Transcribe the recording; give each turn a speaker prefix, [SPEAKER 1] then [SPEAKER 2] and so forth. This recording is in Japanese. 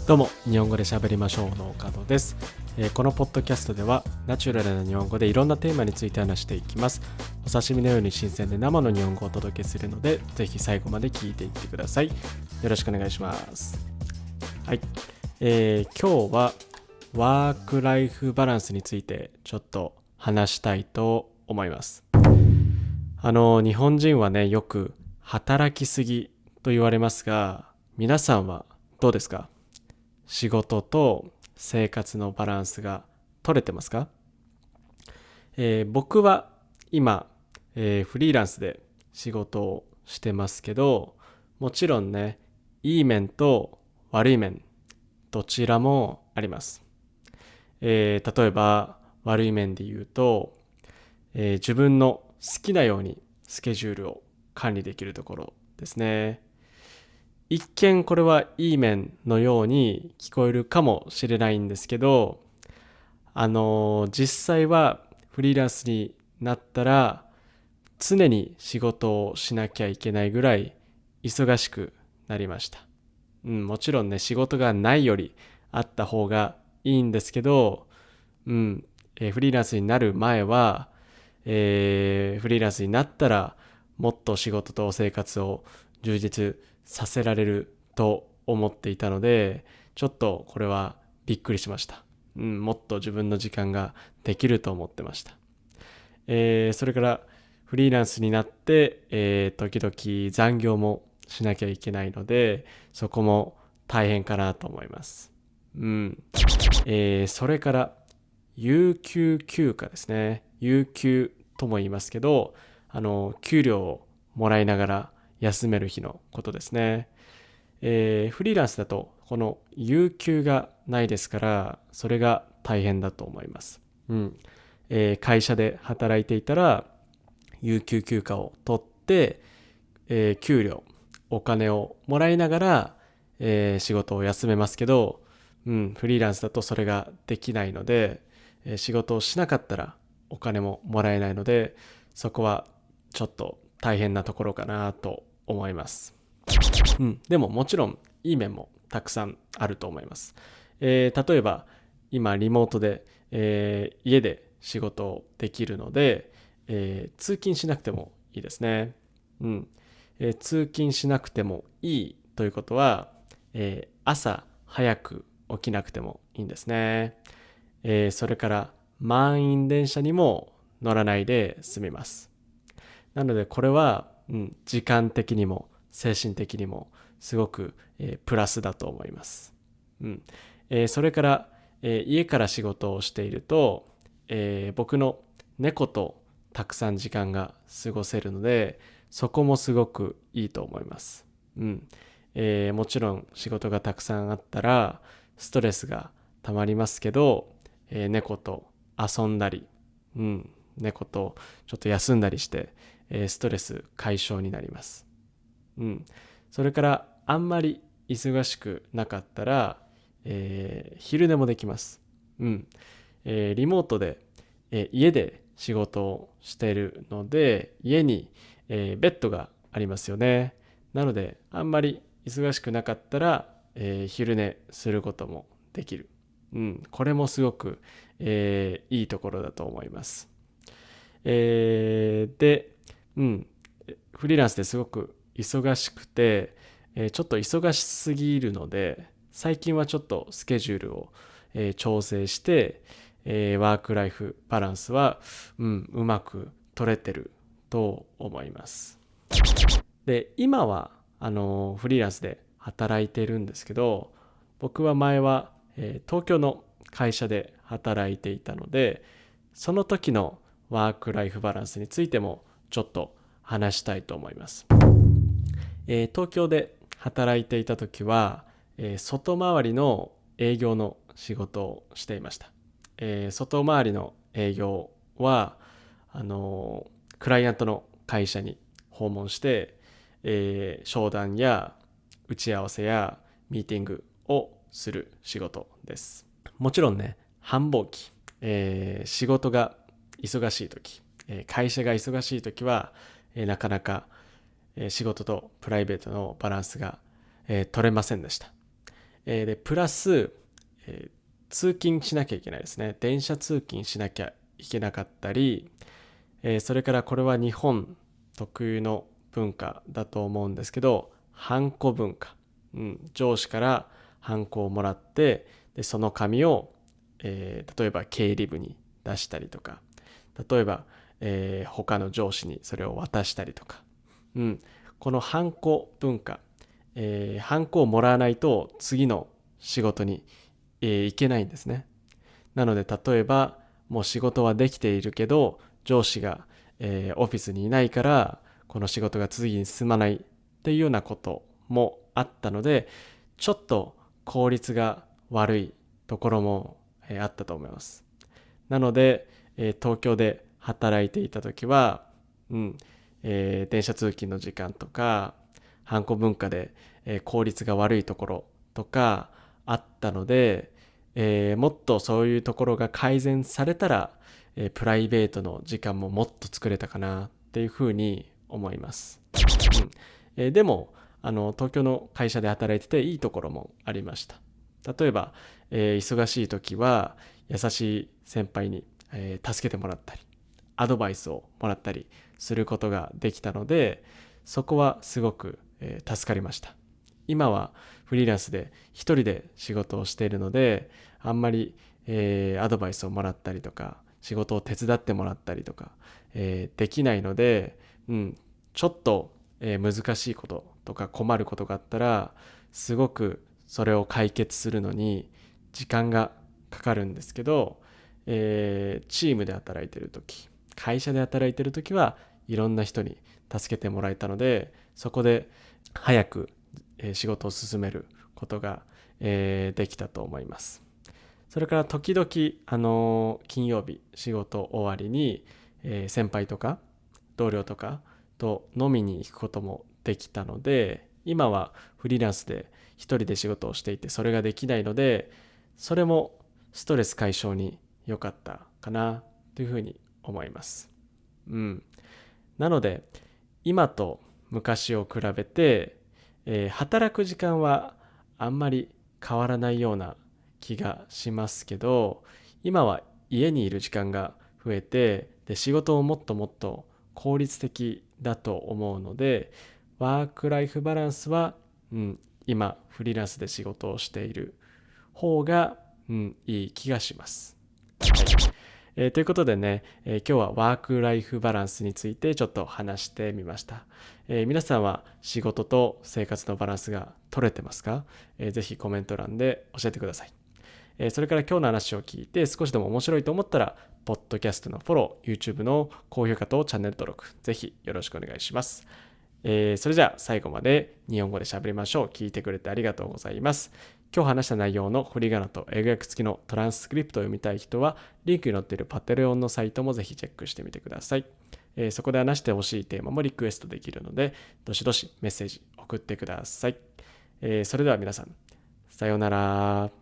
[SPEAKER 1] どうも、日本語で喋りましょうの岡野です。このポッドキャストではナチュラルな日本語でいろんなテーマについて話していきます。お刺身のように新鮮で生の日本語をお届けするので、ぜひ最後まで聞いていってください。よろしくお願いします。はい、今日はワークライフバランスについてちょっと話したいと思います。日本人はね、よく働きすぎと言われますが、皆さんはどうですか？仕事と生活のバランスが取れてますか？僕は今、フリーランスで仕事をしてますけど、もちろんね、いい面と悪い面、どちらもあります。例えば悪い面で言うと、自分の好きなようにスケジュールを管理できるところですね。一見これはいい面のように聞こえるかもしれないんですけど、実際はフリーランスになったら常に仕事をしなきゃいけないぐらい忙しくなりました。もちろんね、仕事がないよりあった方がいいんですけど、フリーランスになる前は、フリーランスになったらもっと仕事と生活を充実させられると思っていたので、ちょっとこれはびっくりしました。もっと自分の時間ができると思ってました。それからフリーランスになって、時々残業もしなきゃいけないので、そこも大変かなと思います。それから有給休暇ですね。有給とも言いますけど、給料をもらいながら休める日のことですね。フリーランスだとこの有給がないですから、それが大変だと思います。会社で働いていたら有給休暇を取って、給料お金をもらいながら、仕事を休めますけど、フリーランスだとそれができないので、仕事をしなかったらお金ももらえないので、そこはちょっと大変なところかなと思います。でももちろんいい面もたくさんあると思います。例えば今リモートで、家で仕事をできるので、通勤しなくてもいいですね。通勤しなくてもいいということは、朝早く起きなくてもいいんですね。それから満員電車にも乗らないで済みます。なのでこれは、時間的にも精神的にもすごく、プラスだと思います。それから、家から仕事をしていると、僕の猫とたくさん時間が過ごせるので、そこもすごくいいと思います。もちろん仕事がたくさんあったらストレスがたまりますけど、猫と遊んだり、猫とちょっと休んだりして、ストレス解消になります。それからあんまり忙しくなかったら、昼寝もできます。リモートで、家で仕事をしているので、家に、ベッドがありますよね。なのであんまり忙しくなかったら、昼寝することもできる。これもすごく、いいところだと思います。で、フリーランスですごく忙しくて、ちょっと忙しすぎるので、最近はちょっとスケジュールを、調整して、ワークライフバランスは、うまく取れてると思います。で、今はフリーランスで働いているんですけど、僕は前は、東京の会社で働いていたので、その時のワークライフバランスについてもちょっと話したいと思います。東京で働いていた時は、外回りの営業の仕事をしていました。外回りの営業はクライアントの会社に訪問して、商談や打ち合わせやミーティングをする仕事です。もちろんね、繁忙期、仕事が忙しい時、会社が忙しい時は、なかなか仕事とプライベートのバランスが、取れませんでした。で、プラス、通勤しなきゃいけないですね。電車通勤しなきゃいけなかったり、それからこれは日本特有の文化だと思うんですけど、ハンコ文化。上司からハンコをもらって、でその紙を、例えば経理部に出したりとか、例えば、他の上司にそれを渡したりとか、このハンコ文化、ハンコをもらわないと次の仕事に、行けないんですね。なので例えばもう仕事はできているけど上司が、オフィスにいないからこの仕事が次に進まないっていうようなこともあったので、ちょっと効率が悪いところも、あったと思います。なので、東京で働いていた時は、電車通勤の時間とかハンコ文化で、効率が悪いところとかあったので、もっとそういうところが改善されたら、プライベートの時間ももっと作れたかなっていうふうに思います。でも東京の会社で働いてていいところもありました。例えば、忙しい時は優しい先輩に、助けてもらったりアドバイスをもらったりすることができたので、そこはすごく、助かりました。今はフリーランスで一人で仕事をしているので、あんまり、アドバイスをもらったりとか仕事を手伝ってもらったりとか、できないので、ちょっと、難しいこととか困ることがあったらすごくそれを解決するのに時間がかかるんですけど、チームで働いている時、会社で働いている時はいろんな人に助けてもらえたので、そこで早く仕事を進めることができたと思います。それから時々金曜日仕事終わりに先輩とか同僚とかと飲みに行くこともできたので、今はフリーランスで一人で仕事をしていてそれができないので、それもストレス解消に良かったかなというふうに思います。なので今と昔を比べて、働く時間はあんまり変わらないような気がしますけど、今は家にいる時間が増えて、で仕事をもっともっと効率的だと思うので、ワークライフバランスは、今フリーランスで仕事をしている方が、いい気がします。はい。ということでね、今日はワークライフバランスについてちょっと話してみました。皆さんは仕事と生活のバランスが取れてますか？ぜひコメント欄で教えてください。それから今日の話を聞いて少しでも面白いと思ったら、ポッドキャストのフォロー、YouTube の高評価とチャンネル登録、ぜひよろしくお願いします。それじゃあ最後まで日本語で喋りましょう。聞いてくれてありがとうございます。今日話した内容の振り仮名と英語訳付きのトランスクリプトを読みたい人は、リンクに載っているパテレオンのサイトもぜひチェックしてみてください。そこで話してほしいテーマもリクエストできるので、どしどしメッセージ送ってください。それでは皆さん、さようなら。